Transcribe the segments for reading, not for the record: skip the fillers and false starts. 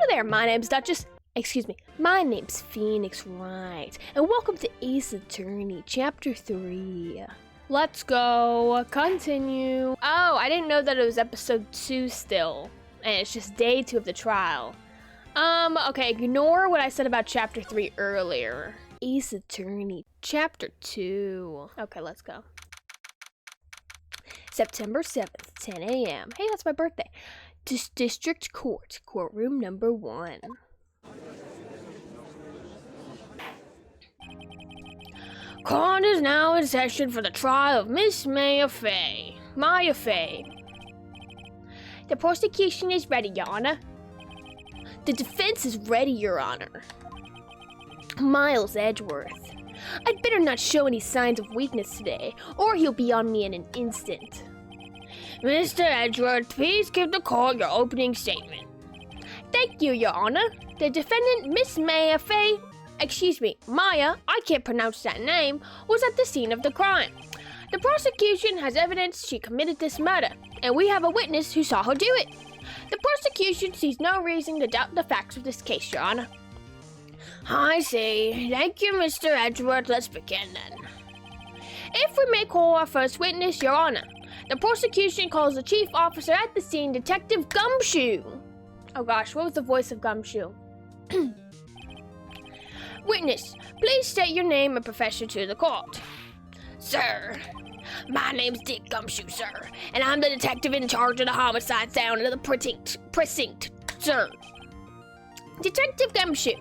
there, my name's my name's Phoenix Wright, and welcome to Ace Attorney, Chapter 3. Let's go, continue. Oh, I didn't know that it was episode 2 still, and it's just day 2 of the trial. Okay, ignore what I said about Chapter 3 earlier. Ace Attorney, Chapter 2. Okay, let's go. September 7th, 10 a.m. Hey, that's my birthday. District Court, courtroom number 1. Court is now in session for the trial of Miss Maya Fey. The prosecution is ready, Your Honor. The defense is ready, Your Honor. Miles Edgeworth. I'd better not show any signs of weakness today, or he'll be on me in an instant. Mr. Edgeworth, please give the court your opening statement. Thank you, Your Honor. The defendant, Miss Maya Fey, Maya, I can't pronounce that name, was at the scene of the crime. The prosecution has evidence she committed this murder, and we have a witness who saw her do it. The prosecution sees no reason to doubt the facts of this case, Your Honor. I see. Thank you, Mr. Edgeworth. Let's begin then. If we may call our first witness, Your Honor, the prosecution calls the chief officer at the scene, Detective Gumshoe. Oh gosh, what was the voice of Gumshoe? Witness, please state your name and profession to the court. Sir, my name's Dick Gumshoe, sir, and I'm the detective in charge of the homicide down at the precinct, sir. Detective Gumshoe,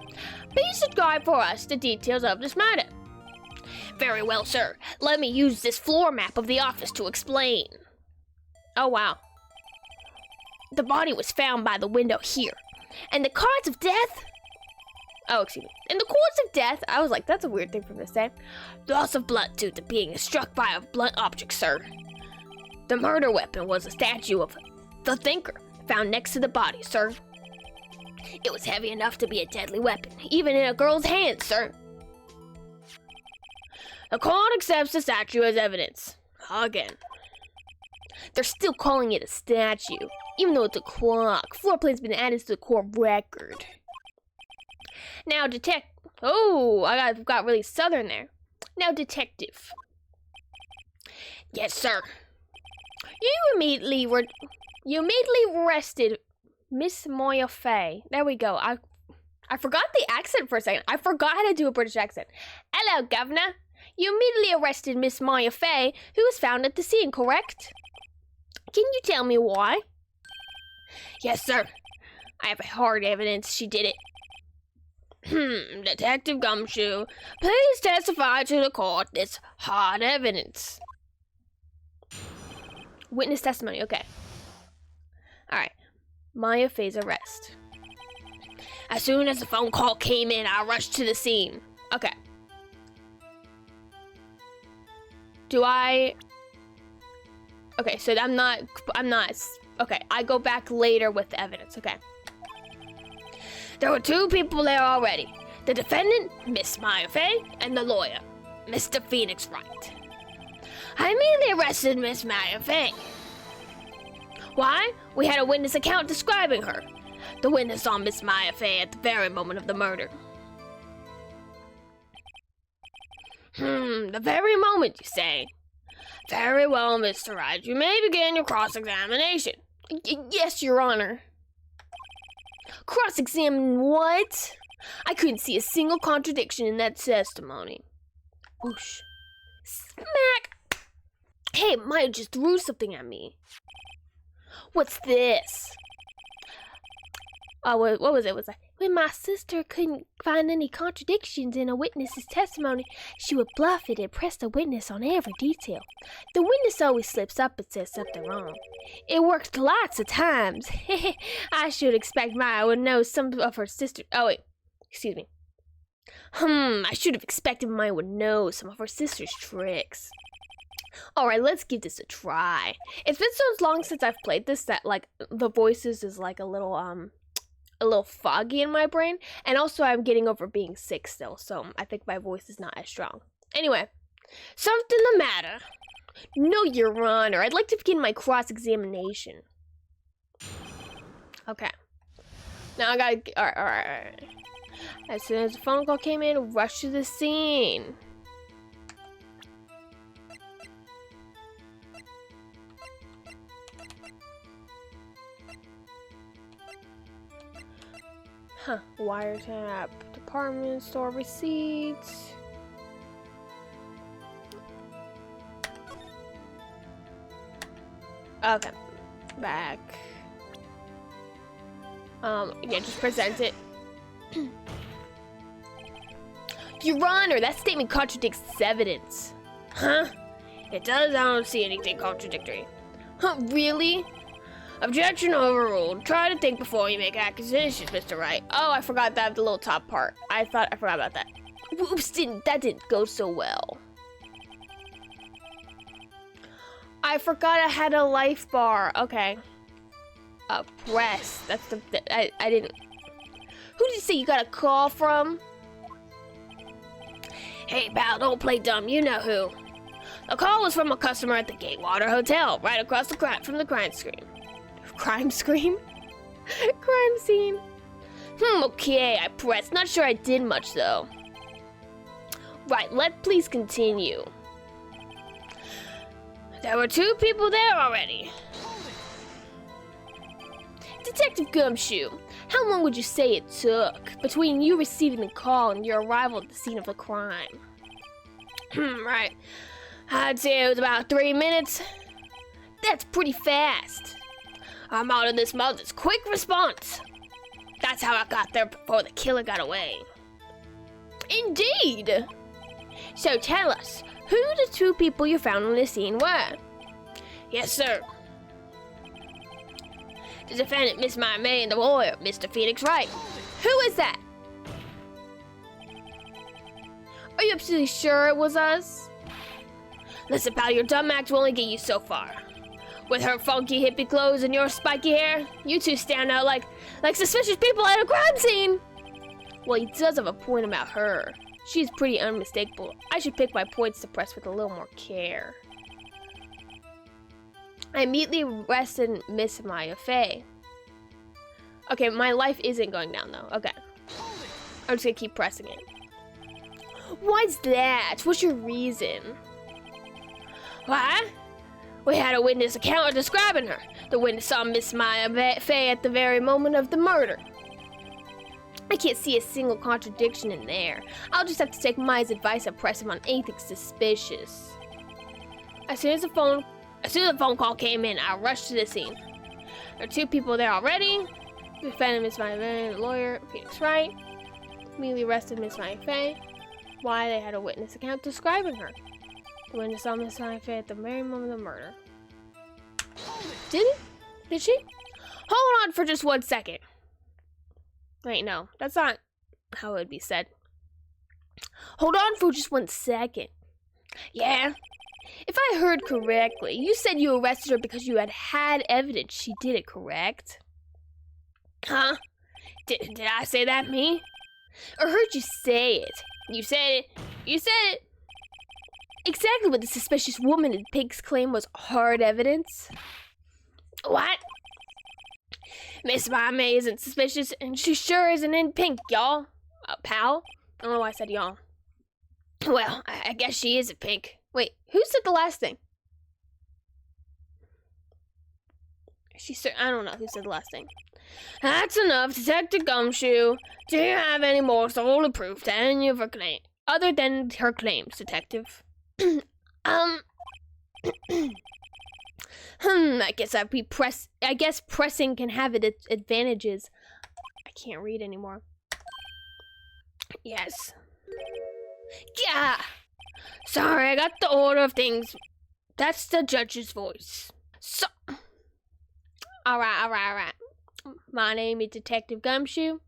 please describe for us the details of this murder. Very well, sir. Let me use this floor map of the office to explain. Oh, wow. The body was found by the window here, and the cause of death... Oh, excuse me. In the cause of death, I was like, that's a weird thing for me to say. Loss of blood due to being struck by a blunt object, sir. The murder weapon was a statue of the Thinker found next to the body, sir. It was heavy enough to be a deadly weapon, even in a girl's hand, sir. The court accepts the statue as evidence. Again. They're still calling it a statue, even though it's a clock. Floor plan's been added to the court record. Now, Oh, I got really southern there. Now, detective. Yes, sir. You immediately arrested Miss Maya Fey. There we go. I forgot the accent for a second. I forgot how to do a British accent. Hello, Governor. You immediately arrested Miss Maya Fey, who was found at the scene, correct? Can you tell me why? Yes, sir. I have hard evidence she did it. Detective Gumshoe, please testify to the court this hard evidence. Witness testimony, okay. Alright. Maya Fey's arrest. As soon as the phone call came in, I rushed to the scene. Okay. Okay, so I'm not, okay, I go back later with the evidence, okay. There were 2 people there already. The defendant, Miss Maya Fey, and the lawyer, Mr. Phoenix Wright. I immediately arrested Miss Maya Fey. Why? We had a witness account describing her. The witness saw Miss Maya Fey at the very moment of the murder. The very moment, you say? Very well, Mr. Wright. You may begin your cross-examination. Yes, Your Honor. Cross-examine what? I couldn't see a single contradiction in that testimony. Whoosh. Smack! Hey, Maya just threw something at me. What's this? Oh, what was it? When my sister couldn't find any contradictions in a witness's testimony, she would bluff it and press the witness on every detail. The witness always slips up and says something wrong. It worked lots of times. I should expect Maya would know some of her sister. Oh, wait. Excuse me. I should have expected Maya would know some of her sister's tricks. Alright, let's give this a try. It's been so long since I've played this that, like, the voices is, like, a little foggy in my brain. And also, I'm getting over being sick still, so I think my voice is not as strong. Anyway, something the matter? No, Your Honor. I'd like to begin my cross-examination. Okay. Now I gotta. Alright. As soon as the phone call came in, rush to the scene. Huh. Wiretap. Department store receipts. Okay. Back. Yeah, just present it. Your Honor, that statement contradicts evidence. Huh? It does. I don't see anything contradictory. Huh, really? Objection overruled. Try to think before you make accusations, Mr. Wright. Oh, I forgot that the little top part. I forgot about that. Whoops, that didn't go so well. I forgot I had a life bar. Okay. Press. That's the I didn't. Who did you say you got a call from? Hey, pal, don't play dumb. You know who. The call was from a customer at the Gatewater Hotel, right across from the crime scene. Crime screen? Crime scene. Okay, I pressed. Not sure I did much, though. Right, please continue. There were 2 people there already. Detective Gumshoe, how long would you say it took between you receiving the call and your arrival at the scene of the crime? Right. I'd say it was about 3 minutes. That's pretty fast. I'm out of this mother's quick response. That's how I got there before the killer got away. Indeed. So tell us, who the 2 people you found on the scene were? Yes, sir. The defendant, Miss My May, and the lawyer, Mr. Phoenix Wright. Who is that? Are you absolutely sure it was us? Listen, pal, your dumb act will only get you so far. With her funky hippie clothes and your spiky hair, you 2 stand out like suspicious people at a crime scene. Well, he does have a point about her. She's pretty unmistakable. I should pick my points to press with a little more care. I immediately arrested Miss Maya Fey. Okay, my life isn't going down though. Okay. I'm just gonna keep pressing it. Why's that? What's your reason? What? We had a witness account describing her. The witness saw Miss Maya Fey at the very moment of the murder. I can't see a single contradiction in there. I'll just have to take Maya's advice and press him on anything suspicious. As soon as the phone call came in, I rushed to the scene. There are 2 people there already. The defendant, Miss Maya Fey, the lawyer, Phoenix Wright. Immediately arrested Miss Maya Fey. Why? They had a witness account describing her. The witness saw Miss Maya Fey at the very moment of the murder. Did it? Did she? Hold on for just 1 second. Wait, no. That's not how it would be said. Hold on for just 1 second. Yeah? If I heard correctly, you said you arrested her because you had evidence she did it, correct? Huh? Did I say that, me? Or heard you say it? You said it. You said it. Exactly what the suspicious woman in Pig's claim was hard evidence. What? Miss May isn't suspicious, and she sure isn't in pink, y'all. Pal? I don't know why I said y'all. Well, I guess she is in pink. Wait, who said the last thing? I don't know who said the last thing. That's enough, Detective Gumshoe. Do you have any more solid proof to any of her claims? Other than her claims, Detective. I guess pressing can have its advantages. I can't read anymore. Yes. Yeah. Sorry, I got the order of things. That's the judge's voice. So. Alright. My name is Detective Gumshoe.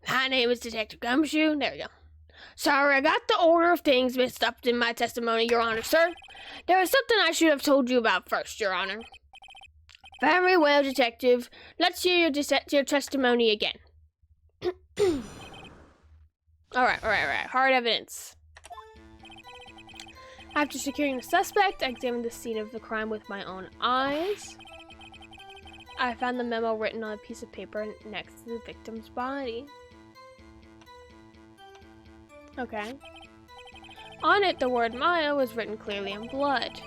There we go. Sorry, I got the order of things mixed up in my testimony, Your Honor, sir. There was something I should have told you about first, Your Honor. Very well, Detective. Let's hear your testimony again. Alright. Hard evidence. After securing the suspect, I examined the scene of the crime with my own eyes. I found the memo written on a piece of paper next to the victim's body. Okay. On it, the word Maya was written clearly in blood.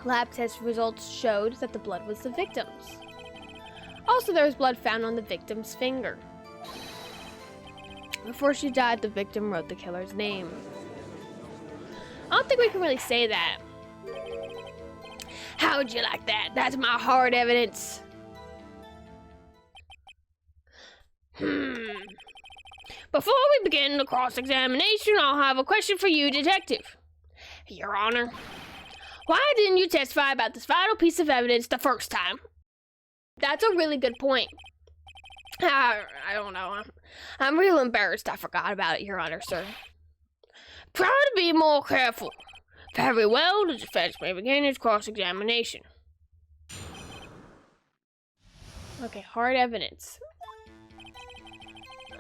Lab test results showed that the blood was the victim's. Also, there was blood found on the victim's finger. Before she died, the victim wrote the killer's name. I don't think we can really say that. How would you like that? That's my hard evidence. Before we begin the cross-examination, I'll have a question for you, Detective. Your Honor, why didn't you testify about this vital piece of evidence the first time? That's a really good point. I don't know. I'm real embarrassed I forgot about it, Your Honor, sir. Try to be more careful. Very well, the defense may begin its cross-examination. Okay, hard evidence.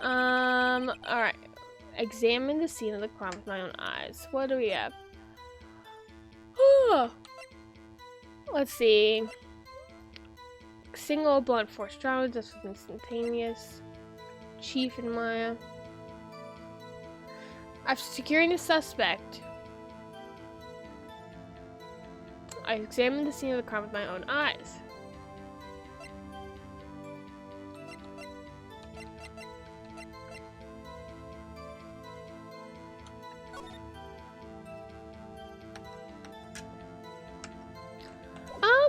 Alright. Examine the scene of the crime with my own eyes. What do we have? Let's see. Single blunt force trauma, this was instantaneous. Chief and Maya. After securing the suspect, I examined the scene of the crime with my own eyes.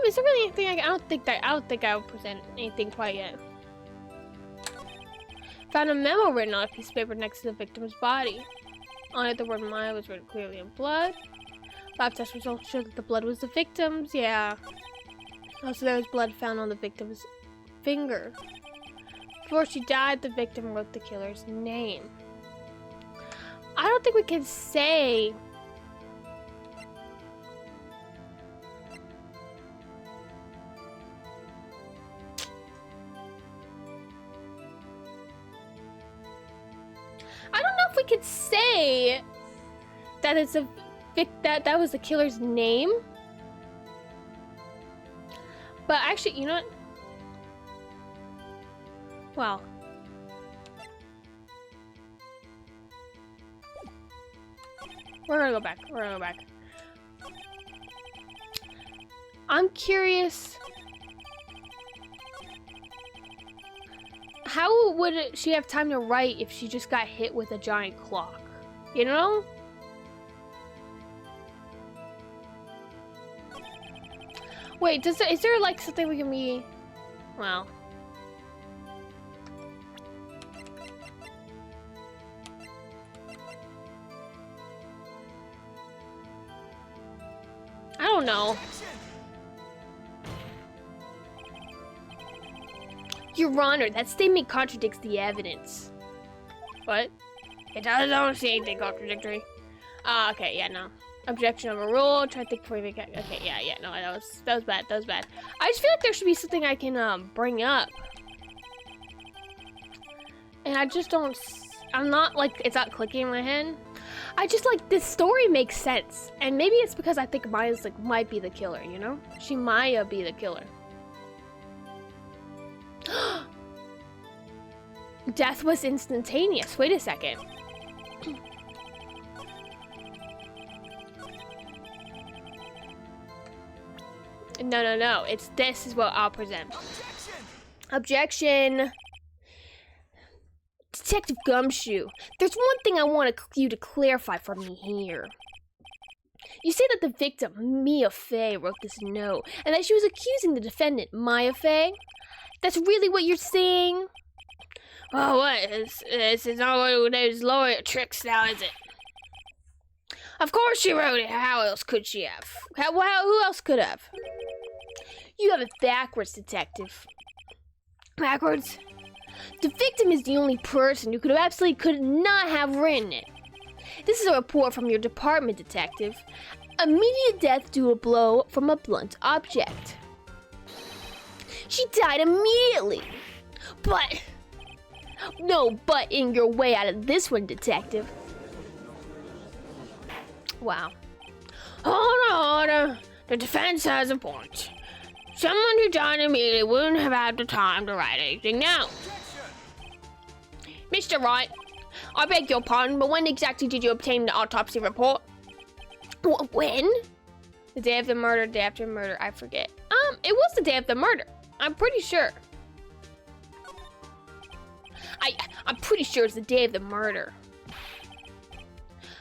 Is there really anything I don't think I would present anything quite yet. Found a memo written on a piece of paper next to the victim's body. On it, the word Maya was written clearly in blood. Lab test results showed that the blood was the victim's. Yeah. Also, there was blood found on the victim's finger. Before she died, the victim wrote the killer's name. I don't think we can say. I don't know if we could say that it's a that was the killer's name. But actually, you know what? Well, we're gonna go back. I'm curious. How would she have time to write if she just got hit with a giant clock? You know? Wait, is there like something we can be? Well. I don't know. Your Honor, that statement contradicts the evidence. What? It doesn't say anything contradictory. Okay, yeah, no. Objection overruled. Try to think before you make it. Okay, yeah, no, that was bad. I just feel like there should be something I can bring up. And I just don't. I'm not like it's not clicking in my head. I just like this story makes sense, and maybe it's because I think Maya's like might be the killer. You know, she might be the killer. Death was instantaneous. Wait a second. No. This is what I'll present. Objection. Detective Gumshoe, there's one thing I want you to clarify for me here. You say that the victim, Mia Fey, wrote this note, and that she was accusing the defendant, Maya Fey? That's really what you're saying? Oh, what? This is not one of those lawyer tricks now, is it? Of course she wrote it. How else could she have? Who else could have? You have it backwards, Detective. Backwards? The victim is the only person who could not have written it. This is a report from your department, Detective. Immediate death due to a blow from a blunt object. She died immediately. But in your way out of this one, Detective. Wow. Hold on. The defense has a point. Someone who died immediately wouldn't have had the time to write anything down. Mr. Wright, I beg your pardon, but when exactly did you obtain the autopsy report? When? The day of the murder, day after murder, I forget. It was the day of the murder. I'm pretty sure. I'm pretty sure it's the day of the murder.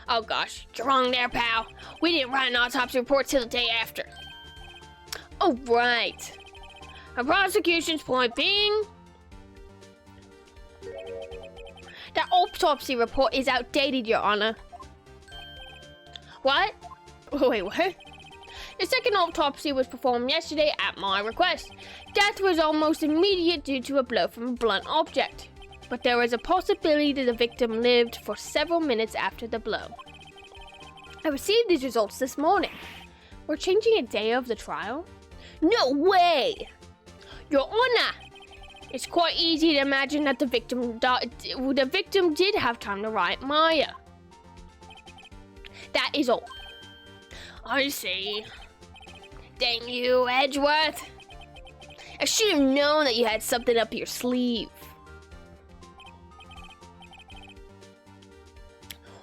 Oh gosh, you're wrong there, pal. We didn't write an autopsy report till the day after. Oh, right. The prosecution's point being, that autopsy report is outdated, Your Honor. What? Wait, what? The second autopsy was performed yesterday at my request. Death was almost immediate due to a blow from a blunt object. But there was a possibility that the victim lived for several minutes after the blow. I received these results this morning. We're changing a day of the trial? No way! Your Honor! It's quite easy to imagine that the victim did have time to write Maya. That is all. I see. Dang you, Edgeworth. I should have known that you had something up your sleeve.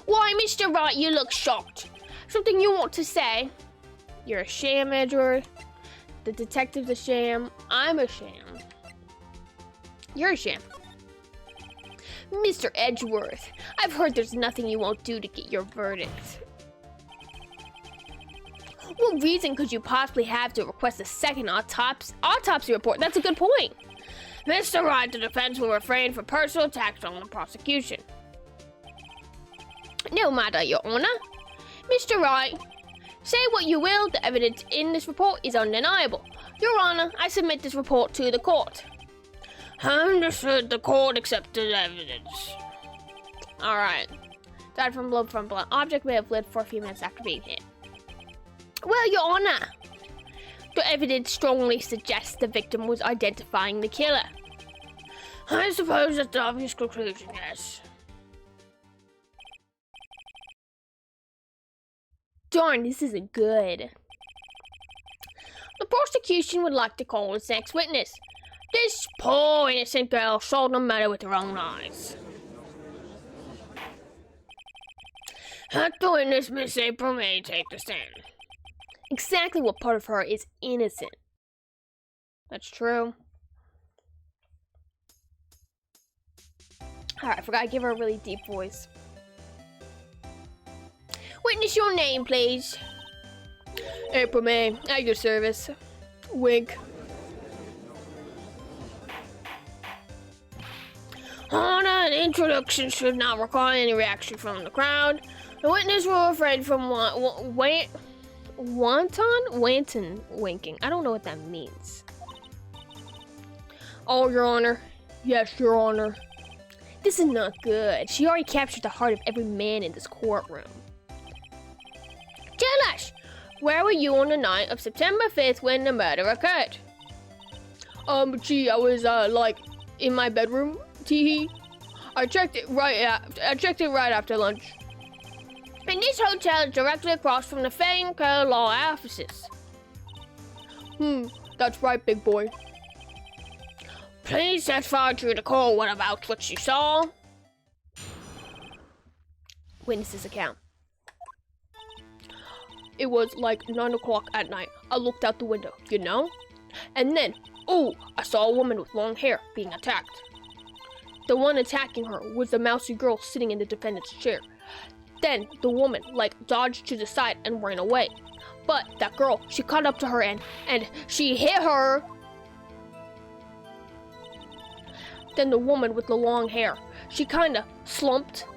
Why, Mr. Wright, you look shocked. Something you want to say? You're a sham, Edgeworth. The detective's a sham. I'm a sham. You're a sham. Mr. Edgeworth, I've heard there's nothing you won't do to get your verdict. What reason could you possibly have to request a second autopsy report? That's a good point. Mr. Wright, the defense will refrain from personal attacks on the prosecution. No matter, Your Honor. Mr. Wright, say what you will, the evidence in this report is undeniable. Your Honor, I submit this report to the court. Understood, the court accepted evidence. Alright. Died from blow from blunt object, may have lived for a few minutes after being hit. Well, Your Honor, the evidence strongly suggests the victim was identifying the killer. I suppose that's the obvious conclusion, yes. Darn, this isn't good. The prosecution would like to call its next witness. This poor innocent girl saw the matter with her own eyes. Let the witness, Miss April May, take the stand. Exactly what part of her is innocent? That's true. Alright, I forgot to give her a really deep voice. Witness your name, please. April May, at your service. Wink. Honor, an introduction should not require any reaction from the crowd. The witness will refrain from wanton winking. I don't know what that means. Oh, Your Honor. Yes, Your Honor. This is not good. She already captured the heart of every man in this courtroom. Tell us, where were you on the night of September 5th when the murder occurred? Gee, I was, in my bedroom. Teehee. I checked it right after lunch. And this hotel is directly across from the famed law offices. That's right, big boy. Please testify to the court what about what you saw. Witness's account. It was like 9 o'clock at night. I looked out the window, you know? And then, I saw a woman with long hair being attacked. The one attacking her was the mousy girl sitting in the defendant's chair. Then the woman, dodged to the side and ran away. But that girl, she caught up to her and she hit her. Then the woman with the long hair, she kinda slumped.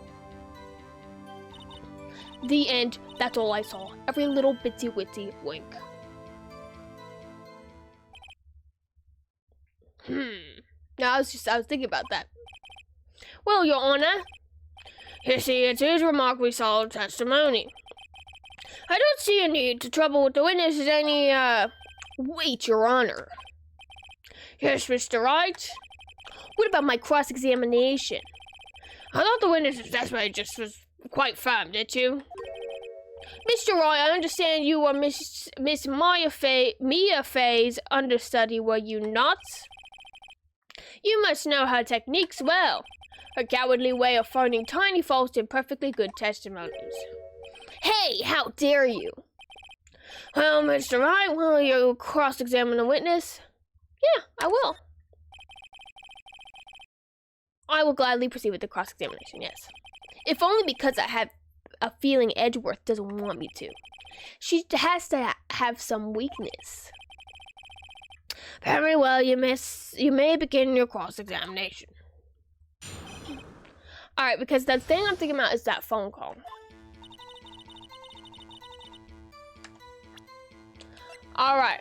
The end. That's all I saw. Every little bitsy witsy wink. Now I was thinking about that. Well, Your Honor, you see, it is remarkably solid testimony. I don't see a need to trouble with the witnesses any, Wait, Your Honor. Yes, Mr. Wright? What about my cross-examination? I thought the witness's testimony just was quite firm, did you? Mr. Roy, I understand you were Miss Mia Fey's understudy, were you not? You must know her techniques well. Her cowardly way of finding tiny faults in perfectly good testimonies. Hey, how dare you! Well, Mr. Wright, will you cross-examine the witness? Yeah, I will. I will gladly proceed with the cross-examination, yes. If only because I have a feeling Edgeworth doesn't want me to. She has to have some weakness. Very well, you may begin your cross-examination. Alright, because the thing I'm thinking about is that phone call. Alright.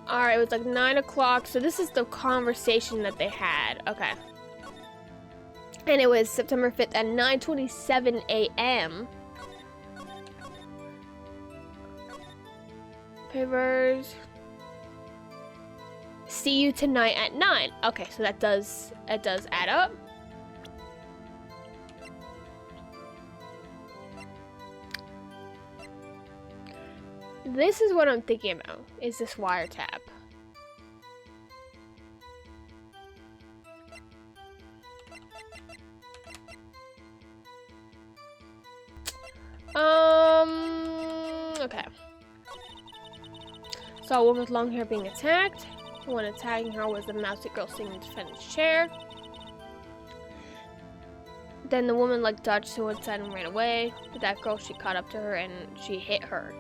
Alright, it was like 9 o'clock, so this is the conversation that they had. Okay. And it was September 5th at 9:27 a.m. Papers. See you tonight at 9. Okay, so it does add up. This is what I'm thinking about, is this wiretap. Okay. Saw a woman with long hair being attacked. The one attacking her was the mousy girl sitting in the defendant's chair. Then the woman dodged to one side and ran away. But that girl, she caught up to her and she hit her.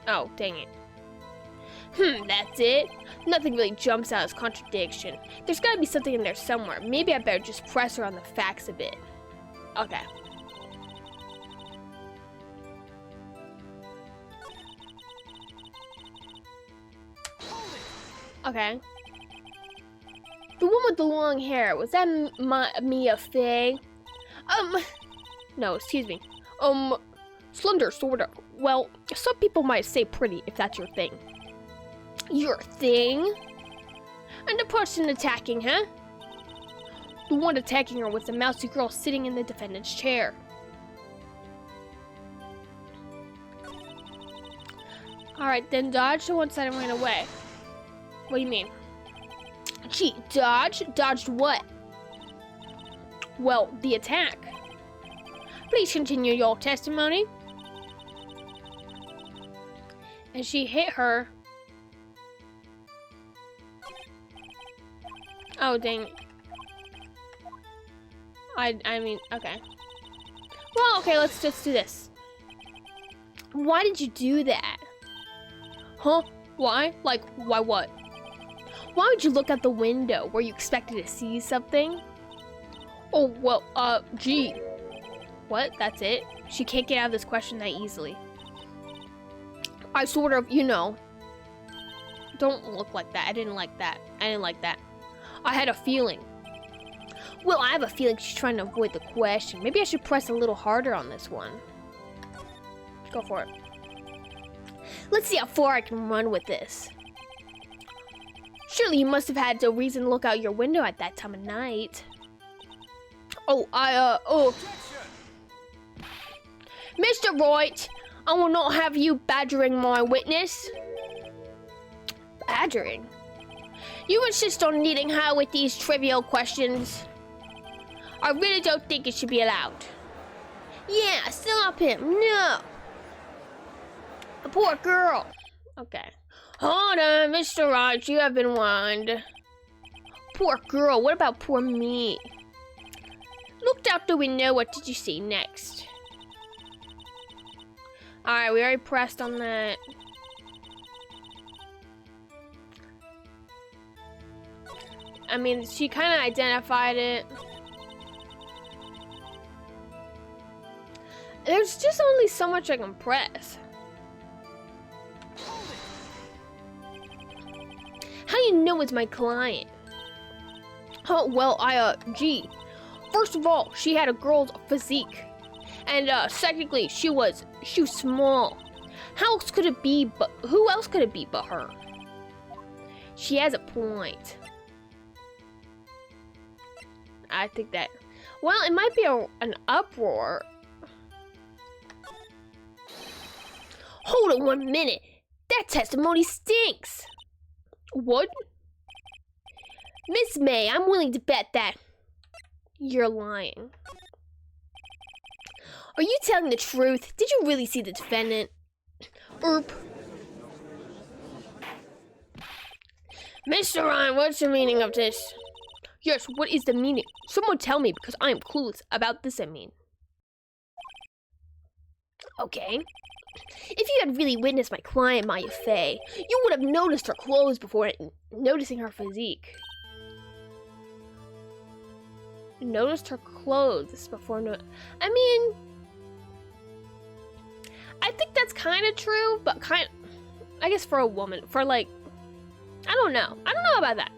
Oh, dang it. That's it? Nothing really jumps out as contradiction. There's gotta be something in there somewhere. Maybe I better just press her on the facts a bit. Okay. Okay. The woman with the long hair, was that Mia Fey? No, excuse me. Slender, sort of. Well, some people might say pretty, if that's your thing. Your thing? And the person attacking her? The one attacking her was the mousy girl sitting in the defendant's chair. Alright, then dodged to one side and ran away. What do you mean? Gee, dodge? Dodged what? Well, the attack. Please continue your testimony. And she hit her. Oh, dang. I mean, okay. Well, okay, let's just do this. Why did you do that? Huh? Why? Like, why what? Why would you look out the window? Were you expected to see something? Oh, well, gee. What? That's it? She can't get out of this question that easily. I sort of, you know. Don't look like that. I didn't like that. I didn't like that. I had a feeling. Well, I have a feeling she's trying to avoid the question. Maybe I should press a little harder on this one. Go for it. Let's see how far I can run with this. Surely you must have had a reason to look out your window at that time of night. Oh, Mr. Wright, I will not have you badgering my witness. Badgering? You insist on needing her with these trivial questions? I really don't think it should be allowed. Yeah, stop him. No. The poor girl. Okay. Hold on, Mr. Wright, you have been warned. Poor girl, what about poor me? Looked out the window, what did you see next? Alright, we already pressed on that. I mean, she kind of identified it. There's just only so much I can press. How do you know it's my client? Oh, well, gee. First of all, she had a girl's physique. And, secondly, she was small. How else could it be but who else could it be but her? She has a point. I think that, well, it might be an uproar. Hold on 1 minute. That testimony stinks. What? Miss May, I'm willing to bet that you're lying. Are you telling the truth? Did you really see the defendant? Erp. Mr. Ryan, what's the meaning of this? Yes, what is the meaning? Someone tell me, because I am clueless about this, I mean. Okay. If you had really witnessed my client, Maya Fey, you would have noticed her clothes before noticing her physique. Noticed her clothes before I mean, I think that's kind of true, but I guess for a woman, for like, I don't know about that.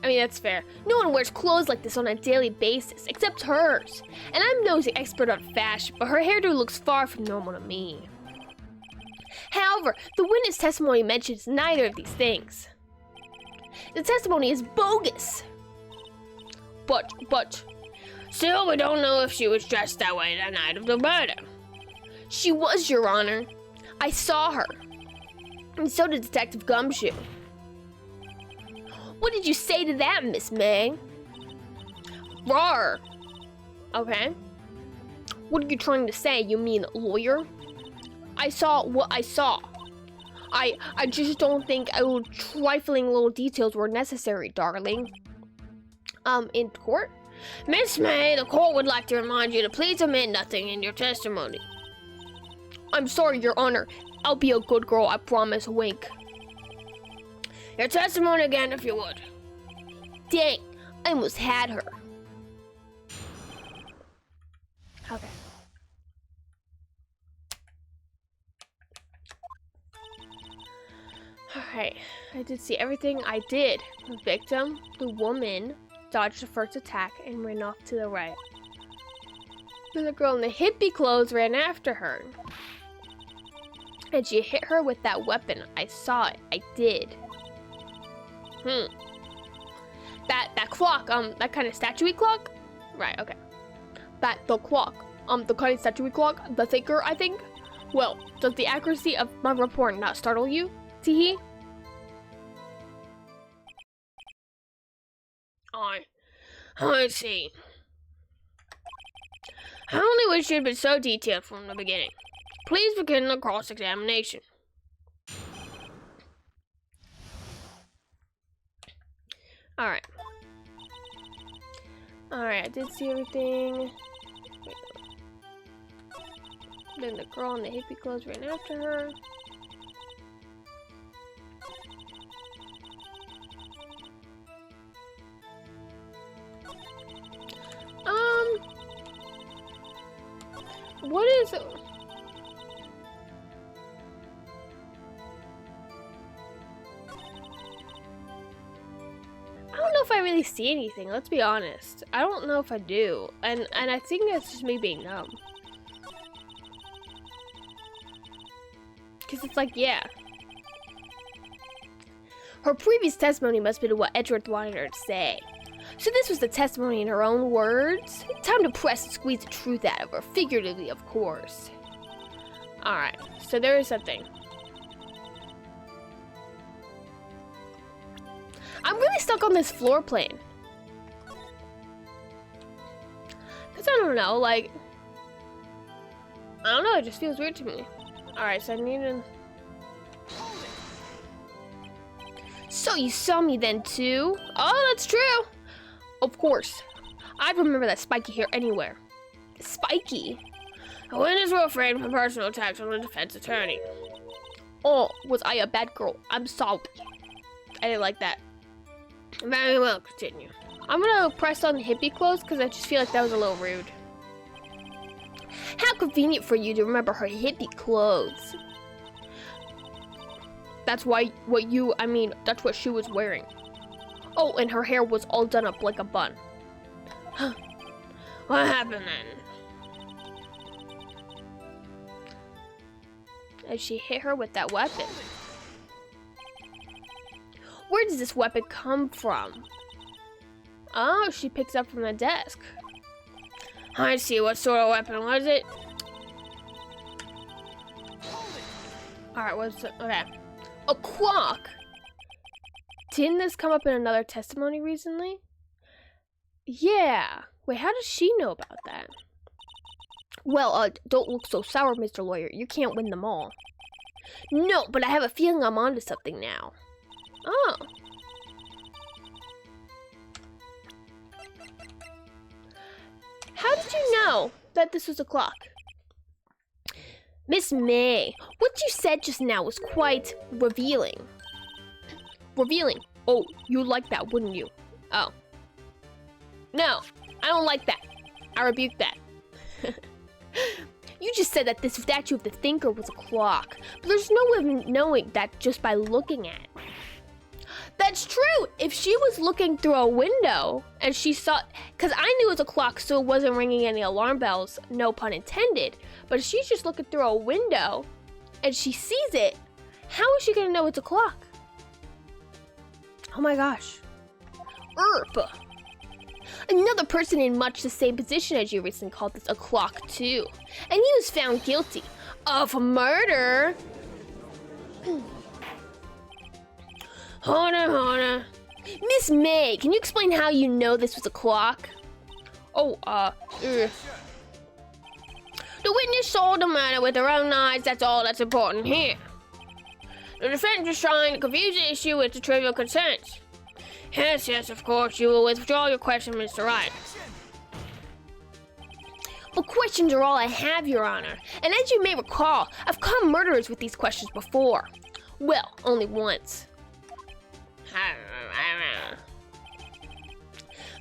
I mean, that's fair. No one wears clothes like this on a daily basis, except hers. And I'm no expert on fashion, but her hairdo looks far from normal to me. However, the witness testimony mentions neither of these things. The testimony is bogus. But, still, we don't know if she was dressed that way the night of the murder. She was, Your Honor. I saw her. And so did Detective Gumshoe. What did you say to that, Miss May? Rawr. Okay. What are you trying to say? You mean lawyer? I saw what I saw. I just don't think trifling little details were necessary, darling. In court? Miss May, the court would like to remind you to please omit nothing in your testimony. I'm sorry, Your Honor. I'll be a good girl, I promise. Wink. Your testimony again, if you would. Dang, I almost had her. Okay. Alright, I did see everything I did. The victim, the woman, dodged the first attack and ran off to the right. Then the girl in the hippie clothes ran after her. And she hit her with that weapon. I saw it. I did. That clock, that kind of statue-y clock? Right, okay. The clock, the kind of statue-y clock, the thinker, I think? Well, does the accuracy of my report not startle you? Teehee? I see. I only wish you'd been so detailed from the beginning. Please begin the cross-examination. Alright, I did see everything. Then the girl in the hippie clothes ran after her. What is it? I don't know if I really see anything, let's be honest. I don't know if I do. And I think that's just me being dumb. Because it's like, yeah. Her previous testimony must have been what Edgeworth wanted her to say. So this was the testimony in her own words? Time to press and squeeze the truth out of her, figuratively, of course. Alright, so there is something. I'm really stuck on this floor plan. Because I don't know, like... I don't know, it just feels weird to me. Alright, so I need to... So you saw me then too? Oh, that's true! Of course. I'd remember that spiky hair anywhere. Spiky? The witnesses were afraid of personal attacks on the defense attorney. Oh, was I a bad girl? I'm sorry. I didn't like that. Very well, continue. I'm gonna press on the hippie clothes because I just feel like that was a little rude. How convenient for you to remember her hippie clothes. That's that's what she was wearing. Oh, and her hair was all done up like a bun. What happened then? as she hit her with that weapon. Where does this weapon come from? Oh, she picks up from the desk. I see. What sort of weapon was it? Alright, what's it? Okay. A clock! Didn't this come up in another testimony recently? Yeah. Wait, how does she know about that? Well, don't look so sour, Mr. Lawyer. You can't win them all. No, but I have a feeling I'm onto something now. Oh. How did you know that this was a clock? Miss May, what you said just now was quite revealing. Revealing? Oh, you'd like that, wouldn't you? Oh. No, I don't like that. I rebuke that. You just said that this statue of the thinker was a clock, but there's no way of knowing that just by looking at it. That's true! If she was looking through a window and she saw, because I knew it was a clock, so it wasn't ringing any alarm bells, no pun intended, but if she's just looking through a window and she sees it, how is she gonna know it's a clock? Oh my gosh. Erp. Another person in much the same position as you recently called this a clock too, and he was found guilty of murder. Hold on. Miss May, can you explain how you know this was a clock? The witness saw the matter with her own eyes, that's all that's important here. The defense is trying to confuse the issue with the trivial concerns. Yes, of course, you will withdraw your question, Mr. Wright. Well, questions are all I have, Your Honor. And as you may recall, I've caught murderers with these questions before. Well, only once.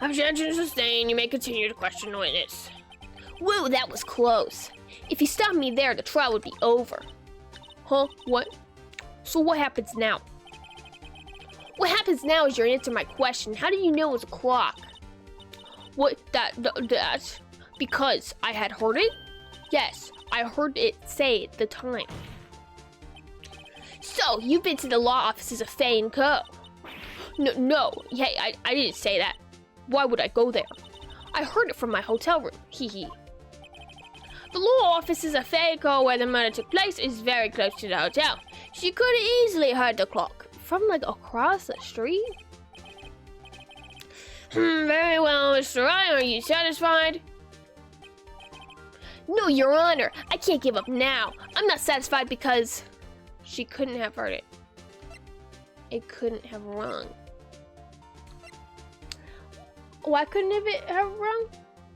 Objection sustained. You may continue to question the witness. Whoa, that was close. If you stopped me there, the trial would be over. Huh? What? So what happens now? What happens now is your answer my question. How do you know it was a clock? What? That. Because I had heard it? Yes, I heard it say the time. So, you've been to the law offices of Fay & Co. No. Hey, I didn't say that. Why would I go there? I heard it from my hotel room. Hee hee. The law offices of Fay & Co. where the murder took place is very close to the hotel. She could have easily heard the clock. From, like, across the street? Very well, Mr. Wright. Are you satisfied? No, Your Honor. I can't give up now. I'm not satisfied because she couldn't have heard it. It couldn't have rung. Why couldn't it have rung?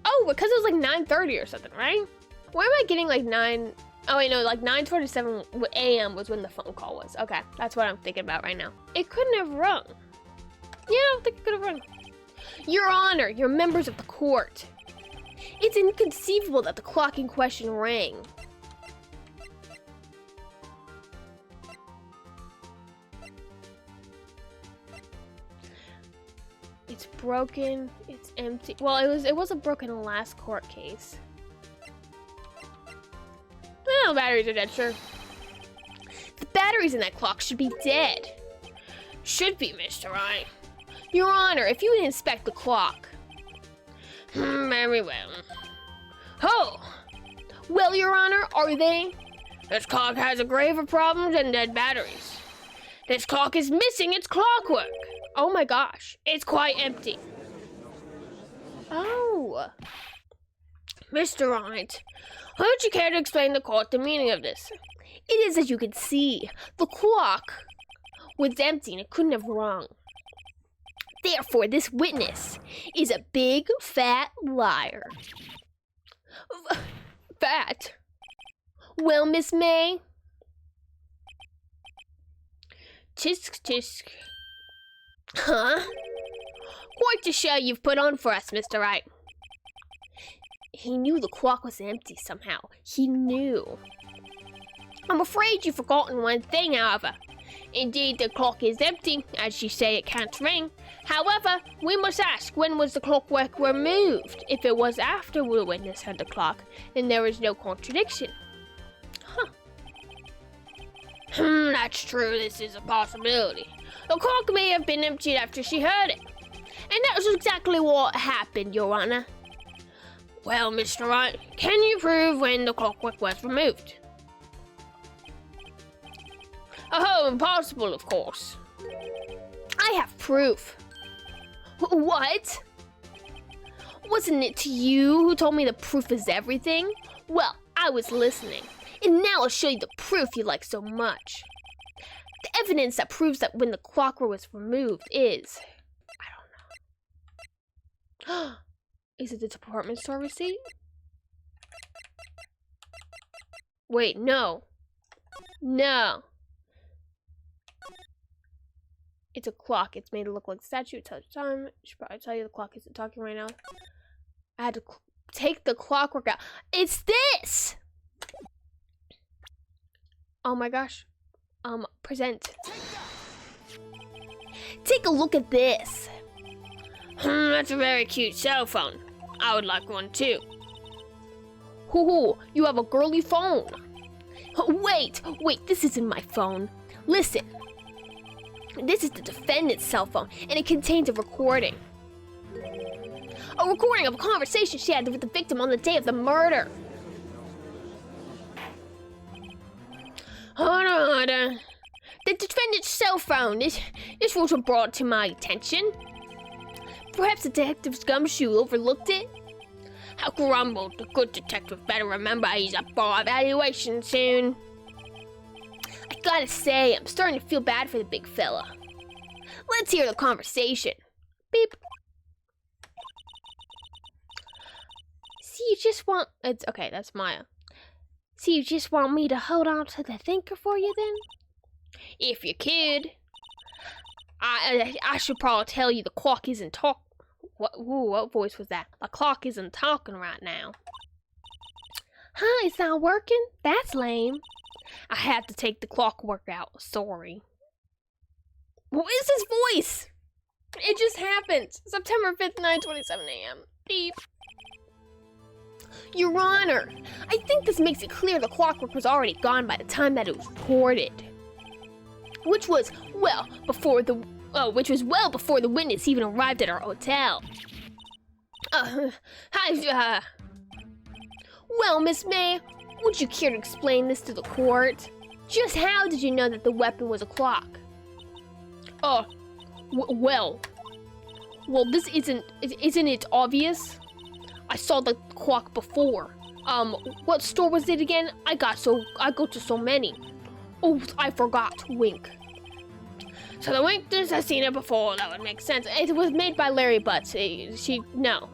Oh, because it was like 9:30 or something, right? Why am I getting like 9... Oh wait, no, like 9:27 a.m. was when the phone call was. Okay, that's what I'm thinking about right now. It couldn't have rung. Yeah, I don't think it could have rung. Your Honor, you're members of the court. It's inconceivable that the clock in question rang. It's broken. It's empty. Well, it wasn't broken in the last court case. Well, batteries are dead, sure. The batteries in that clock should be dead. Should be, Mr. Wright. Your Honor, if you would inspect the clock. Very well. Oh! Well, Your Honor, are they? This clock has a grave of problems and dead batteries. This clock is missing its clockwork. Oh my gosh, it's quite empty. Oh. Mr. Wright, would you care to explain to the court the meaning of this? It is as you can see. The clock was empty and it couldn't have rung. Therefore, this witness is a big, fat liar. Fat? Well, Miss May? Tisk, tisk. Huh? Quite the show you've put on for us, Mr. Wright. He knew the clock was empty somehow. He knew. I'm afraid you've forgotten one thing, however. Indeed, the clock is empty, as you say it can't ring. However, we must ask, when was the clockwork removed? If it was after the witness had the clock, then there is no contradiction. Huh. That's true. This is a possibility. The clock may have been emptied after she heard it. And that was exactly what happened, Your Honor. Well, Mr. Wright, can you prove when the clockwork was removed? Oh, impossible, of course. I have proof. What? Wasn't it you who told me the proof is everything? Well, I was listening. And now I'll show you the proof you like so much. The evidence that proves that when the clockwork was removed is... I don't know. Is it the department store receipt? Wait, no. No. It's a clock. It's made to look like a statue. It tells you time. I should probably tell you the clock isn't talking right now. I had to take the clockwork out. It's this! Oh my gosh. Present. Take a look at this. That's a very cute cell phone. I would like one too. Hoo, you have a girly phone. Wait, this isn't my phone. Listen. This is the defendant's cell phone, and it contains a recording. A recording of a conversation she had with the victim on the day of the murder. Hold on. The defendant's cell phone. This was brought to my attention. Perhaps the detective's gumshoe overlooked it? How grumbled. The good detective better remember he's up for evaluation soon. I gotta say, I'm starting to feel bad for the big fella. Let's hear the conversation. Beep. See, you just want... It's okay, that's Maya. See, you just want me to hold on to the thinker for you then? If you could. I should probably tell you the clock isn't talking. What voice was that? The clock isn't talking right now. Huh, it's not working? That's lame. I had to take the clockwork out. Sorry. What is his voice? It just happened. September 5th, 9:27 a.m. Beep. Your Honor, I think this makes it clear the clockwork was already gone by the time that it was reported. Which was well before the witness even arrived at our hotel. Well, Miss May, would you care to explain this to the court? Just how did you know that the weapon was a clock? Well, this isn't it obvious? I saw the clock before. What store was it again? I go to so many. Oh, I forgot. Wink. So the witness has seen it before. That would make sense. It was made by Larry Butts. No.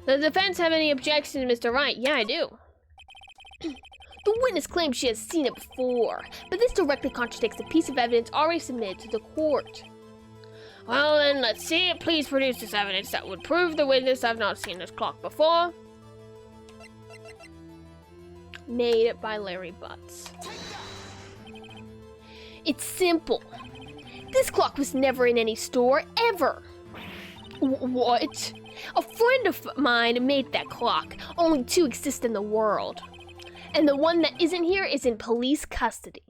Does the defense have any objections, Mr. Wright? Yeah, I do. The witness claims she has seen it before, but this directly contradicts the piece of evidence already submitted to the court. Well then, let's see it. Please produce this evidence that would prove the witness I've not seen this clock before. Made by Larry Butts. It's simple. This clock was never in any store, ever. What? A friend of mine made that clock. Only two exist in the world. And the one that isn't here is in police custody.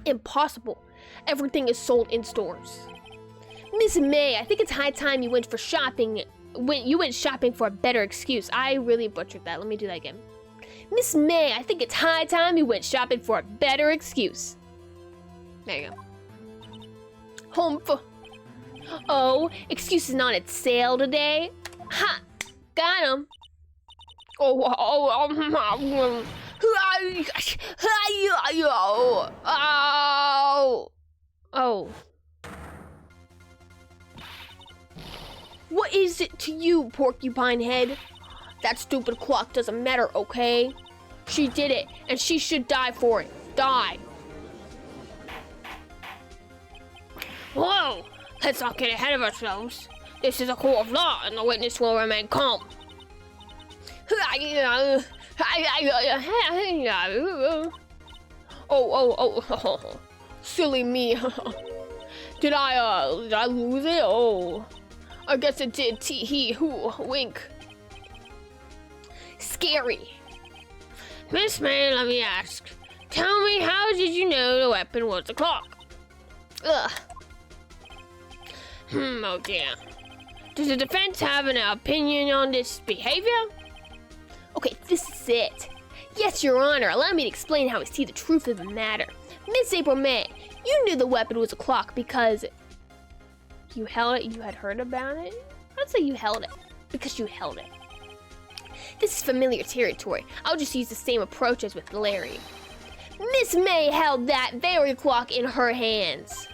Impossible. Everything is sold in stores. Miss May, I think it's high time you went shopping for a better excuse. I really butchered that. Let me do that again. Miss May, I think it's high time you went shopping for a better excuse. There you go. Oh, excuse is not at sale today. Ha! Got him. Oh. What is it to you, porcupine head? That stupid clock doesn't matter, okay? She did it, and she should die for it. Die. Whoa! Let's not get ahead of ourselves. This is a court of law, and the witness will remain calm. Oh. Silly me. Did I lose it? Oh. I guess it did. Tee-hee-hoo. Wink. Scary. Miss May, let me ask. Tell me, how did you know the weapon was a clock? Ugh. Oh dear. Does the defense have an opinion on this behavior? Okay, this is it. Yes, Your Honor, allow me to explain how I see the truth of the matter. Miss April May, you knew the weapon was a clock because you held it, you had heard about it? I'd say you held it, because you held it. This is familiar territory. I'll just use the same approach as with Larry. Miss May held that very clock in her hands.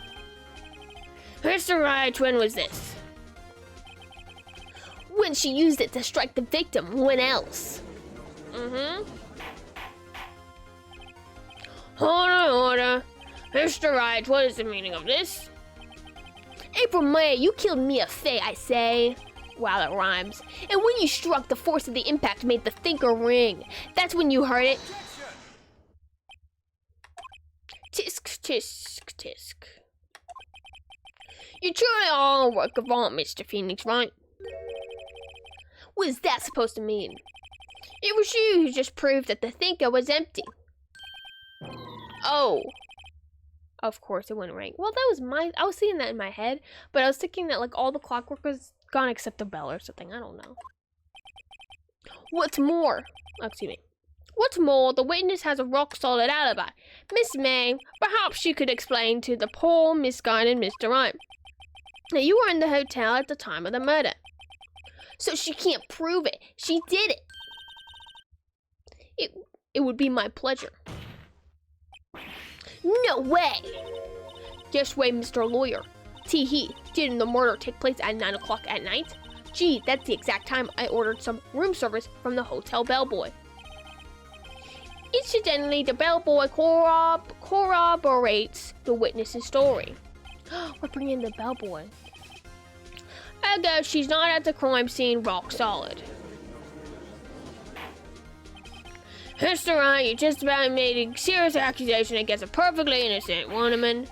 Mr. Wright, when was this? When she used it to strike the victim, when else? Order. Mr. Wright, what is the meaning of this? April May, you killed Mia Fey, I say. Wow, that rhymes. And when you struck, the force of the impact made the thinker ring. That's when you heard it. Tisk, tisk, tisk. You truly are a work of art, Mr. Phoenix, right? What is that supposed to mean? It was you who just proved that the thinker was empty. Oh. Of course it wouldn't ring. Well, that was I was seeing that in my head, but I was thinking that like all the clockwork was gone except the bell or something. I don't know. What's more? Oh, excuse me. What's more, the witness has a rock-solid alibi. Miss May, perhaps you could explain to the poor, misguided Mr. Wright. Now, you were in the hotel at the time of the murder. So she can't prove it. She did it. It would be my pleasure. No way! Just wait, Mr. Lawyer. Tee-hee, didn't the murder take place at 9 o'clock at night? Gee, that's the exact time I ordered some room service from the hotel bellboy. Incidentally, the bellboy corroborates the witness's story. We're bringing in the bellboy. I guess she's not at the crime scene rock solid. Mr. Wright, you just about made a serious accusation against a perfectly innocent woman.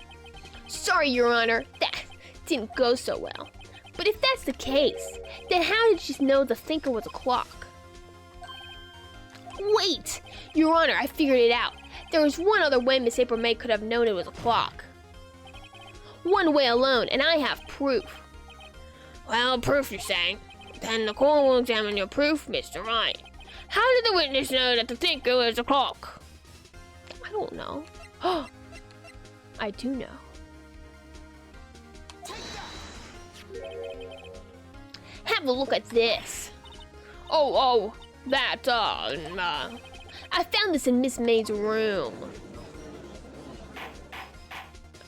Sorry, Your Honor, that didn't go so well. But if that's the case, then how did she know the thinker was a clock? Wait! Your Honor, I figured it out. There was one other way Miss April May could have known it was a clock. One way alone, and I have proof. Well, proof, you say? Then the court will examine your proof, Mr. Wright. How did the witness know that the thinker was a clock? I don't know. I do know. Have a look at this. Oh, that, I found this in Miss May's room.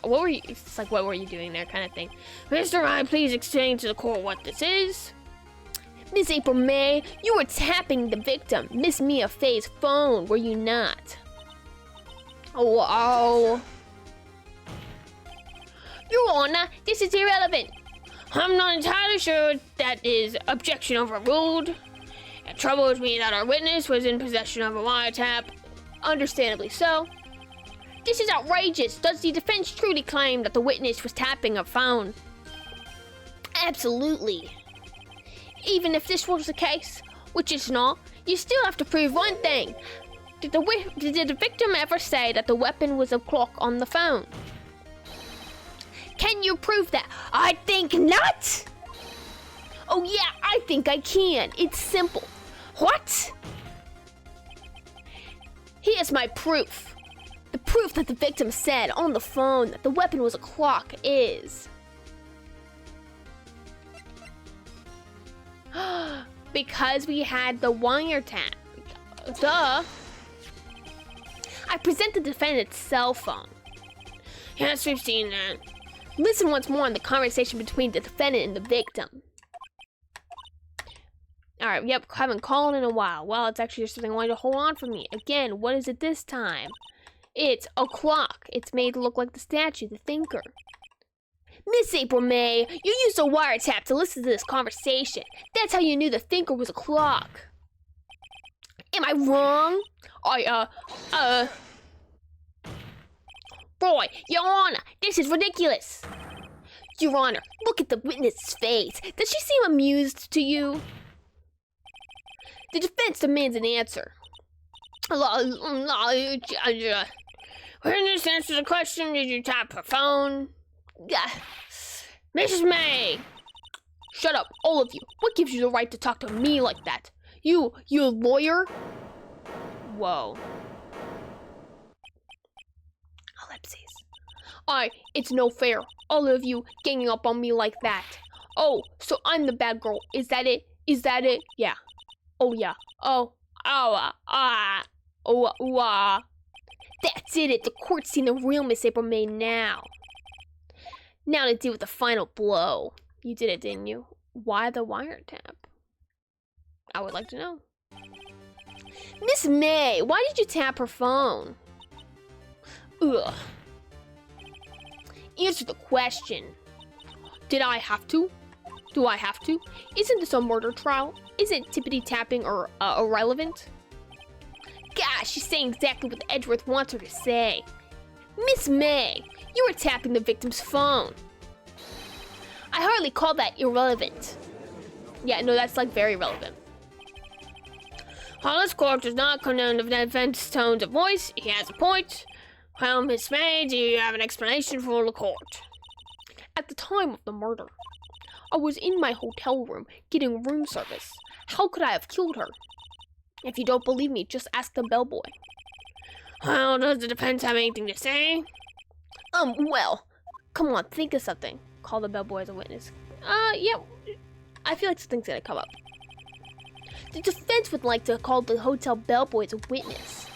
What were you, it's like, what were you doing there kind of thing. Mr. Wright, please explain to the court what this is. Miss April May, you were tapping the victim, Miss Mia Fey's phone, were you not? Oh. Your Honor, this is irrelevant. I'm not entirely sure that is objection overruled. It troubles me that our witness was in possession of a wiretap. Understandably so. This is outrageous. Does the defense truly claim that the witness was tapping a phone? Absolutely. Even if this was the case, which it's not, you still have to prove one thing. Did the victim ever say that the weapon was a clock on the phone? Can you prove that? I think not! Oh yeah, I think I can. It's simple. What? Here's my proof. The proof that the victim said on the phone that the weapon was a clock is... because we had the wiretap. Duh. I present the defendant's cell phone. Yes, we've seen that. Listen once more on the conversation between the defendant and the victim. Alright, yep, haven't called in a while. Well, it's actually just something I wanted to hold on for me. Again, what is it this time? It's a clock. It's made to look like the statue, the thinker. Miss April May, you used a wiretap to listen to this conversation. That's how you knew the thinker was a clock. Am I wrong? Boy, Your Honor, this is ridiculous. Your Honor, look at the witness's face. Does she seem amused to you? The defense demands an answer. Witness, answer the question. Did you tap her phone? Yeah. Mrs. May! Shut up, all of you. What gives you the right to talk to me like that? You lawyer? Whoa. Ellipses. It's no fair. All of you ganging up on me like that. Oh, so I'm the bad girl. Is that it? Is that it? Yeah. Oh, yeah. Oh. That's it. The court's seen the real Miss April May now. Now to deal with the final blow. You did it, didn't you? Why the wiretap? I would like to know. Miss May, why did you tap her phone? Ugh. Answer the question. Did I have to? Do I have to? Isn't this a murder trial? Isn't tippity-tapping or irrelevant? Gosh, she's saying exactly what Edgeworth wants her to say. Miss May, you were tapping the victim's phone. I hardly call that irrelevant. Yeah, no, that's like very relevant. While this court does not condone the defense's tones of voice, he has a point. Well, Miss May, do you have an explanation for the court? At the time of the murder, I was in my hotel room getting room service. How could I have killed her? If you don't believe me, just ask the bellboy. Well, does the defense have anything to say? Well, come on, think of something. Call the bellboy as a witness. Yeah, I feel like something's gonna come up. The defense would like to call the hotel bellboy as a witness.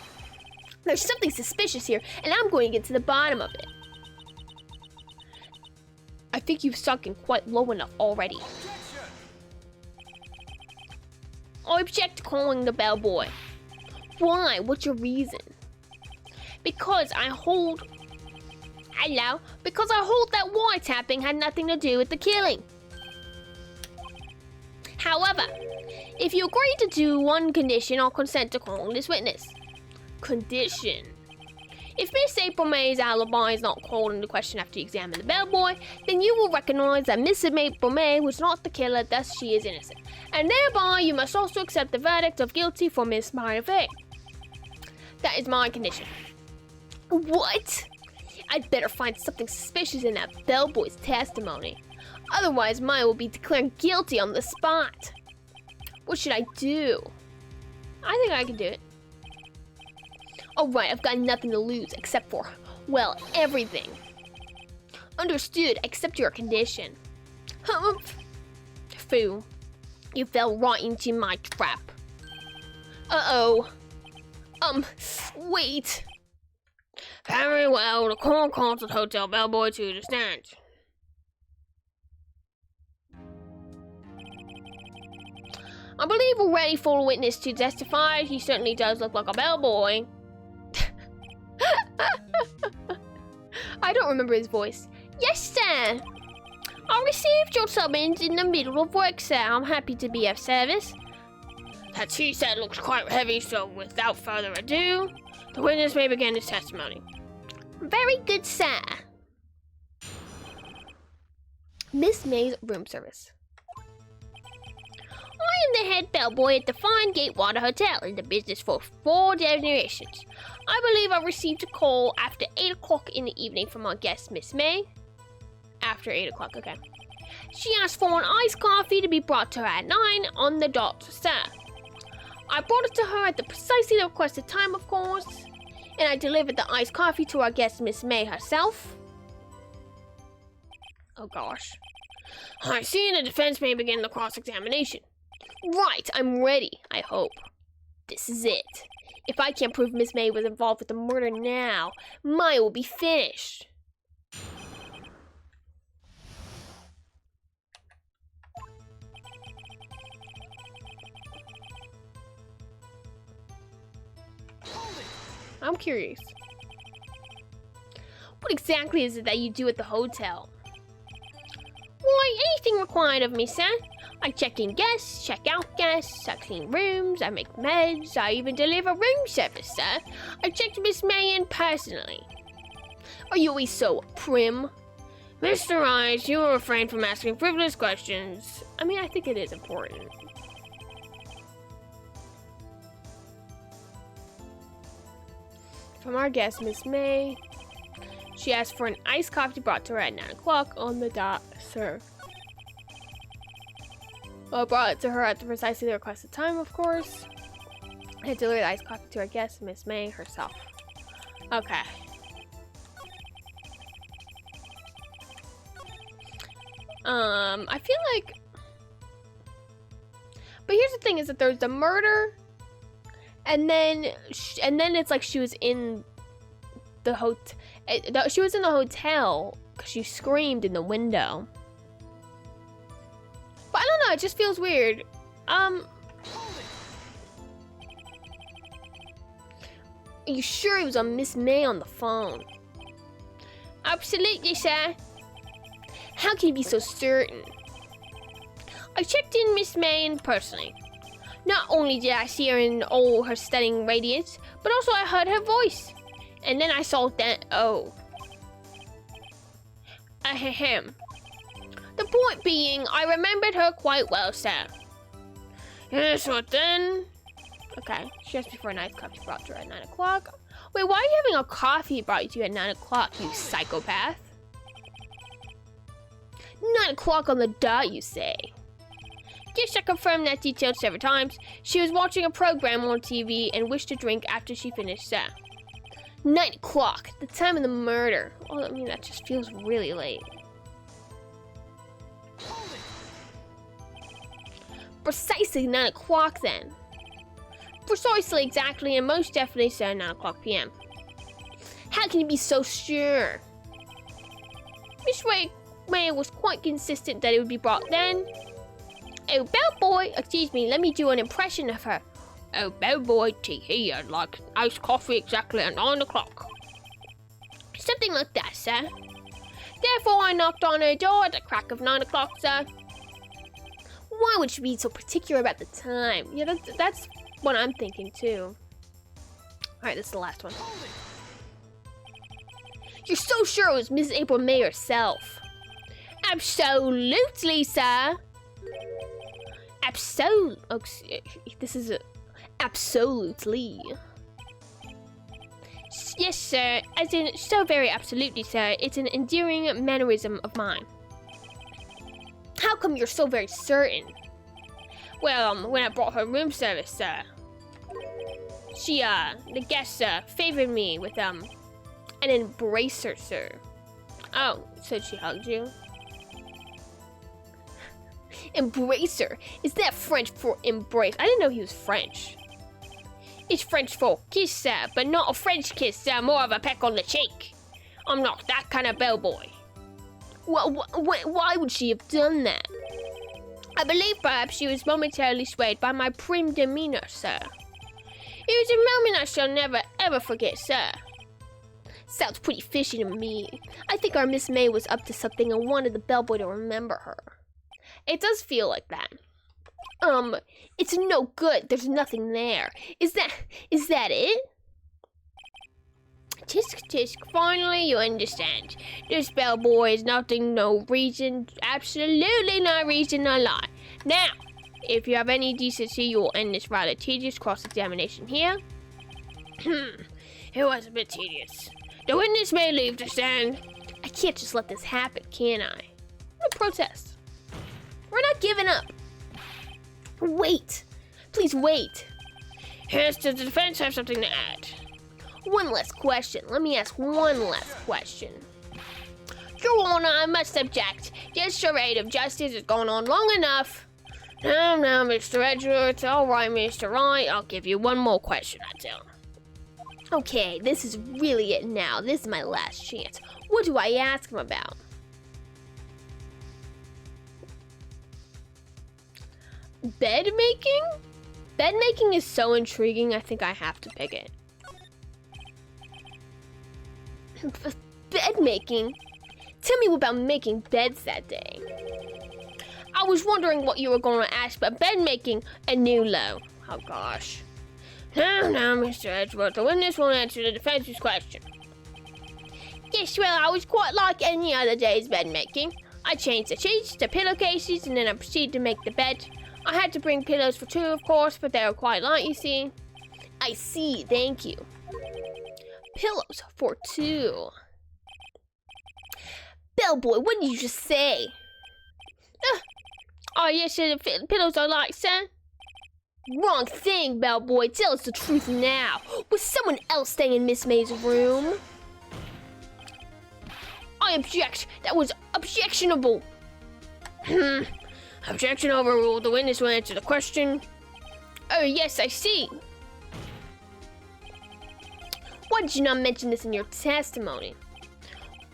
There's something suspicious here, and I'm going to get to the bottom of it. I think you've sunk in quite low enough already. I object to calling the bellboy. Why? What's your reason? Because I hold that wiretapping had nothing to do with the killing. However, if you agree to do one condition, I'll consent to calling this witness. Condition. If Miss April May's alibi is not called into question after you examine the bellboy, then you will recognize that Miss April May was not the killer, thus she is innocent. And thereby, you must also accept the verdict of guilty for Miss Minor Fay. That is my condition. What? I'd better find something suspicious in that bellboy's testimony. Otherwise, Maya will be declared guilty on the spot. What should I do? I think I can do it. Alright, I've got nothing to lose except for, well, everything. Understood, accept your condition. Fool. You fell right into my trap. Uh-oh. Wait. Very well, the court calls the hotel bellboy to the stand. I believe we're ready for a witness to testify. He certainly does look like a bellboy. I don't remember his voice. Yes, sir. I received your summons in the middle of work, sir. I'm happy to be of service. That tea set looks quite heavy, so without further ado, the witness may begin his testimony. Very good, sir. Miss May's room service. I am the head bellboy at the Fine Gatewater Hotel, in the business for 4 generations. I believe I received a call after 8 o'clock in the evening from our guest, Miss May. After 8 o'clock, okay. She asked for an iced coffee to be brought to her at 9 on the dot, sir. I brought it to her at precisely the requested time, of course, and I delivered the iced coffee to our guest, Miss May herself. Oh gosh. I see the defense may begin the cross-examination. Right, I'm ready, I hope. This is it. If I can't prove Miss May was involved with the murder now, Maya will be finished. I'm curious. What exactly is it that you do at the hotel? Why, anything required of me, sir. I check in guests, check out guests, I clean rooms, I make meds, I even deliver room service, sir. I checked Miss May in personally. Are you always so prim? Mr. Rice, you will refrain from asking frivolous questions. I mean, I think it is important. From our guest, Miss May. She asked for an iced coffee brought to her at 9 o'clock on the dot, sir. Well, I brought it to her at precisely the requested time, of course. I delivered the iced coffee to our guest, Miss May herself. Okay. I feel like... But here's the thing, is that there's the murder, and then it's like she was in the hotel. She was in the hotel because she screamed in the window. But I don't know, it just feels weird. Are you sure it was on Miss May on the phone? Absolutely, sir. How can you be so certain? I checked in Miss May in personally. Not only did I see her in all her stunning radiance, but also I heard her voice. And then I saw that, oh. Ahem. The point being, I remembered her quite well, sir. Yes, well then. Okay, she asked me for a nice coffee brought to her at 9 o'clock. Wait, why are you having a coffee brought to you at 9 o'clock, you psychopath? 9 o'clock on the dot, you say? Yes, I confirmed that detail several times. She was watching a program on TV and wished to drink after she finished, sir. 9 o'clock, the time of the murder. Well, I mean, that just feels really late. Precisely 9 o'clock, then. Precisely, exactly, and most definitely, sir, 9 o'clock p.m. How can you be so sure? Miss May was quite consistent that it would be brought then. Oh, bellboy, excuse me, let me do an impression of her. Oh, bellboy, tea here, like iced coffee exactly at 9 o'clock. Something like that, sir. Therefore, I knocked on her door at the crack of 9 o'clock, sir. Why would she be so particular about the time? Yeah, that's what I'm thinking, too. Alright, this is the last one. You're so sure it was Mrs. April May herself? Absolutely, sir. This is absolutely. Yes, sir. As in, so very absolutely, sir. It's an endearing mannerism of mine. How come you're so very certain? Well, when I brought her room service, sir. She, the guest, favored me with, an embracer, sir. Oh, so she hugged you? Embracer? Is that French for embrace? I didn't know he was French. It's French for kiss, sir, but not a French kiss, sir. More of a peck on the cheek. I'm not that kind of bellboy. Well, why would she have done that? I believe perhaps she was momentarily swayed by my prim demeanor, sir. It was a moment I shall never, ever forget, sir. Sounds pretty fishy to me. I think our Miss May was up to something and wanted the bellboy to remember her. It does feel like that. It's no good. There's nothing there. Is that it? Tisk tisk, finally you understand. This bellboy is nothing, no reason, absolutely no reason to lie. Now, if you have any decency, you will end this rather tedious cross-examination here. It was a bit tedious. The witness may leave the stand. I can't just let this happen, can I? No protest. We're not giving up. Wait. Please wait. Does the defense have something to add? One last question. Let me ask one last question. Your Honor, I must object. This charade of justice has gone on long enough. Now, Mr. Edgeworth. All right, Mr. Wright. I'll give you one more question, I tell. Okay, this is really it now. This is my last chance. What do I ask him about? Bed making? Bed making is so intriguing, I think I have to pick it. Bed making? Tell me about making beds that day. I was wondering what you were going to ask, but bed making a new low. Oh gosh. Now, Mr. Edgeworth, the witness won't answer the defense's question. Yes, well, I was quite like any other day's bed making. I changed the sheets, the pillowcases, and then I proceeded to make the bed. I had to bring pillows for two, of course, but they were quite light, you see. I see, thank you. pillows for 2. Bellboy, what did you just say? Oh, yes, the pillows are like, sir. Wrong thing, Bellboy. Tell us the truth now. Was someone else staying in Miss May's room? I object. That was objectionable. Objection overruled. The witness will answer the question. Oh, yes, I see. Why did you not mention this in your testimony?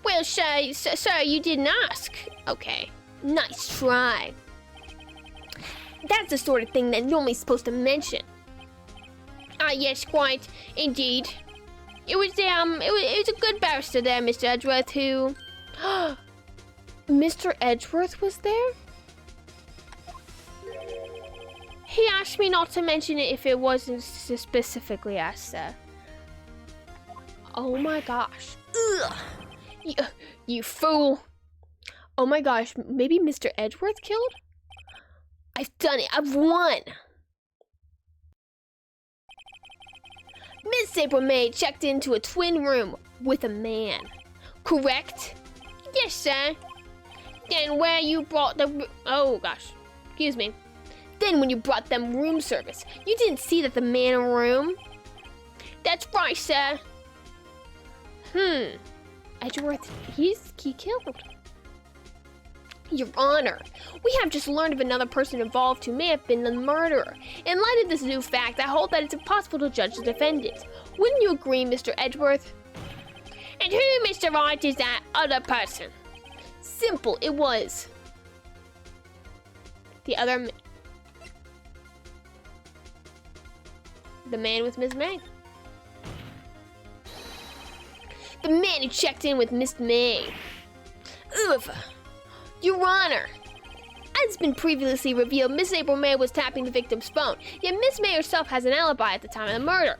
Well, sir, you didn't ask. Okay, nice try. That's the sort of thing that you're only supposed to mention. Ah, yes, quite, indeed. It was a good barrister there, Mr. Edgeworth, who... Mr. Edgeworth was there? He asked me not to mention it if it wasn't specifically asked, sir. Oh my gosh. Ugh. You fool. Oh my gosh, maybe Mr. Edgeworth killed? I've done it. I've won. Miss April May checked into a twin room with a man. Correct? Yes, sir. Then where you brought the... Oh gosh. Excuse me. Then when you brought them room service, you didn't see that the man in the room? That's right, sir. Edgeworth, he killed. Your Honor, we have just learned of another person involved who may have been the murderer. In light of this new fact, I hold that it's impossible to judge the defendant. Wouldn't you agree, Mr. Edgeworth? And who, Mr. Wright, is that other person? Simple, it was the man with Miss May. The man who checked in with Miss May. Oof. Your Honor, as has been previously revealed, Miss April May was tapping the victim's phone, yet Miss May herself has an alibi at the time of the murder.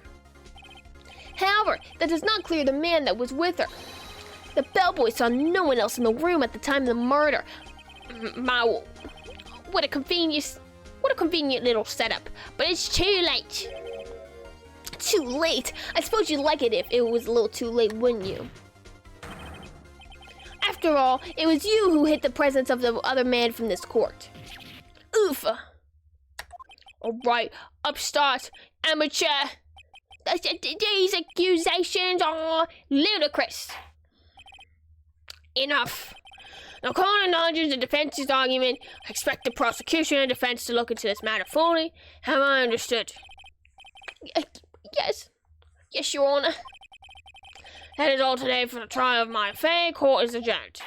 However, that does not clear the man that was with her. The bellboy saw no one else in the room at the time of the murder. What a convenient little setup, but it's too late. Too late? I suppose you'd like it if it was a little too late, wouldn't you? After all, it was you who hid the presence of the other man from this court. Oof. Alright, upstart, amateur. These accusations are ludicrous. Enough. The court acknowledges the defense's argument. I expect the prosecution and defense to look into this matter fully. Have I understood? Yes. Yes, Your Honor. That is all today for the trial of my affair. Court is adjourned.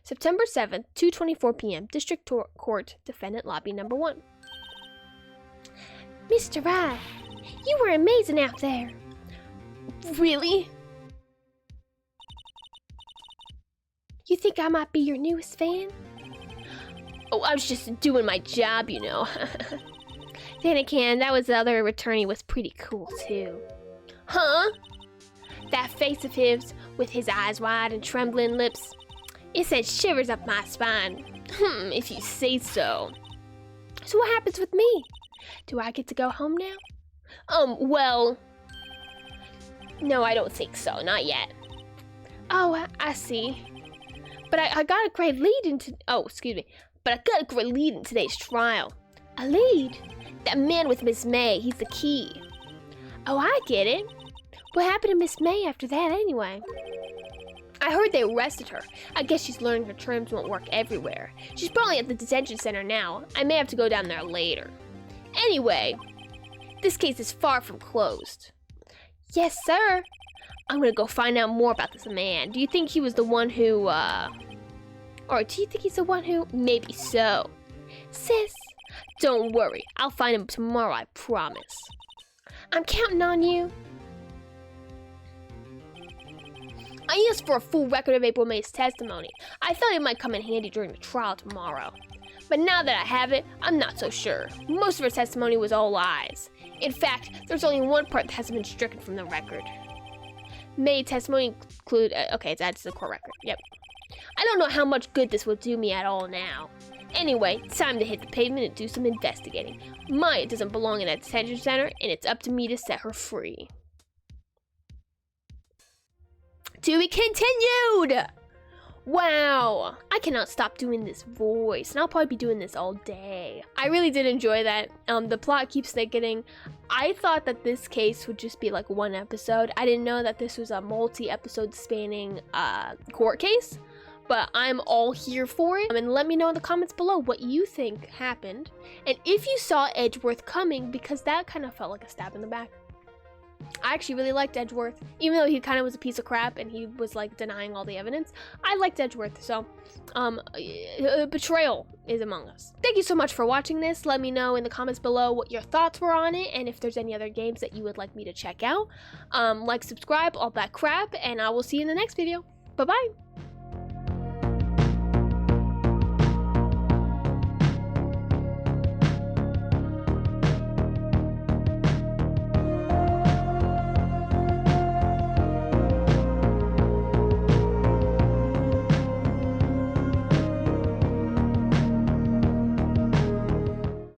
September 7th, 2:24 p.m. District Court, Defendant Lobby Number 1. Mr. Wright, you were amazing out there. Really? You think I might be your newest fan? Oh, I was just doing my job, you know. Then again, that was the other attorney was pretty cool, too. Huh? That face of his, with his eyes wide and trembling lips, it sent shivers up my spine. If you say so. So what happens with me? Do I get to go home now? Well... No, I don't think so. Not yet. Oh, I see. But I got a great lead into... Oh, excuse me. But I got a great lead in today's trial. A lead? That man with Miss May, he's the key. Oh, I get it. What happened to Miss May after that anyway? I heard they arrested her. I guess she's learning her terms won't work everywhere. She's probably at the detention center now. I may have to go down there later. Anyway, this case is far from closed. Yes, sir. I'm gonna go find out more about this man. Do you think he was the one who, or do you think he's the one who? Maybe so. Sis, don't worry. I'll find him tomorrow, I promise. I'm counting on you. I asked for a full record of April May's testimony. I thought it might come in handy during the trial tomorrow. But now that I have it, I'm not so sure. Most of her testimony was all lies. In fact, there's only one part that hasn't been stricken from the record. May testimony include... okay, that's the court record. Yep. I don't know how much good this will do me at all now. Anyway, time to hit the pavement and do some investigating. Maya doesn't belong in that detention center, and it's up to me to set her free. To be continued! Wow, I cannot stop doing this voice, and I'll probably be doing this all day. I really did enjoy that. The plot keeps thickening. I thought that this case would just be like one episode. I didn't know that this was a multi-episode spanning court case, but I'm all here for it. And let me know in the comments below what you think happened, and if you saw Edgeworth coming, because that kind of felt like a stab in the back. I actually really liked Edgeworth, even though he kind of was a piece of crap and he was like denying all the evidence. I liked Edgeworth, so betrayal is among us. Thank you so much for watching this. Let me know in the comments below what your thoughts were on it, and if there's any other games that you would like me to check out. Like, subscribe, all that crap, and I will see you in the next video. Bye bye.